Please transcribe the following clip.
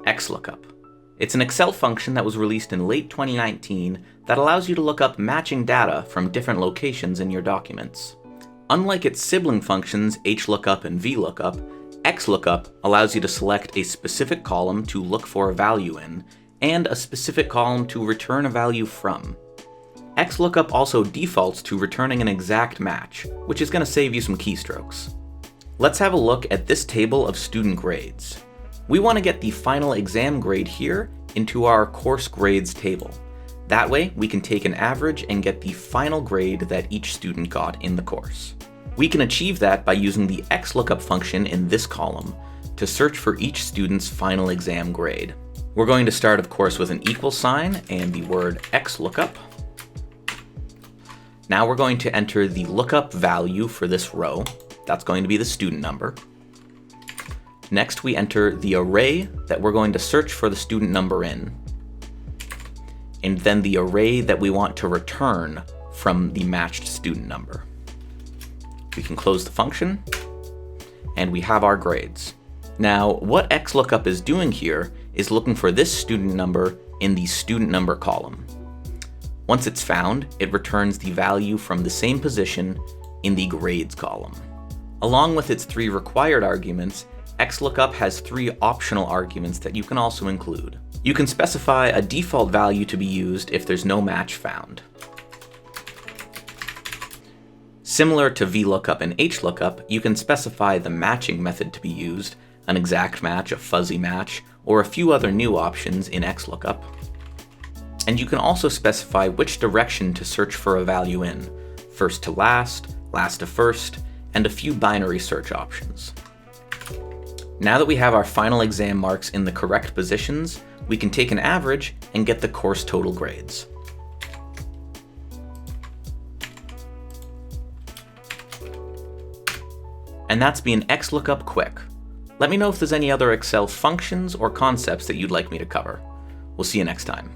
XLOOKUP. It's an Excel function that was released in late 2019 that allows you to look up matching data from different locations in your documents. Unlike its sibling functions HLOOKUP and VLOOKUP, XLOOKUP allows you to select a specific column to look for a value in, and a specific column to return a value from. XLOOKUP also defaults to returning an exact match, which is going to save you some keystrokes. Let's have a look at this table of student grades. We want to get the final exam grade here into our course grades table. That way, we can take an average and get the final grade that each student got in the course. We can achieve that by using the XLOOKUP function in this column to search for each student's final exam grade. We're going to start, of course, with an equal sign and the word XLOOKUP. Now we're going to enter the lookup value for this row. That's going to be the student number. Next, we enter the array that we're going to search for the student number in, and then the array that we want to return from the matched student number. We can close the function, and we have our grades. Now, what XLOOKUP is doing here is looking for this student number in the student number column. Once it's found, it returns the value from the same position in the grades column. Along with its 3 required arguments, XLOOKUP has 3 optional arguments that you can also include. You can specify a default value to be used if there's no match found. Similar to VLOOKUP and HLOOKUP, you can specify the matching method to be used, an exact match, a fuzzy match, or a few other new options in XLOOKUP. And you can also specify which direction to search for a value in, first to last, last to first, and a few binary search options. Now that we have our final exam marks in the correct positions, we can take an average and get the course total grades. And that's been XLOOKUP quick. Let me know if there's any other Excel functions or concepts that you'd like me to cover. We'll see you next time.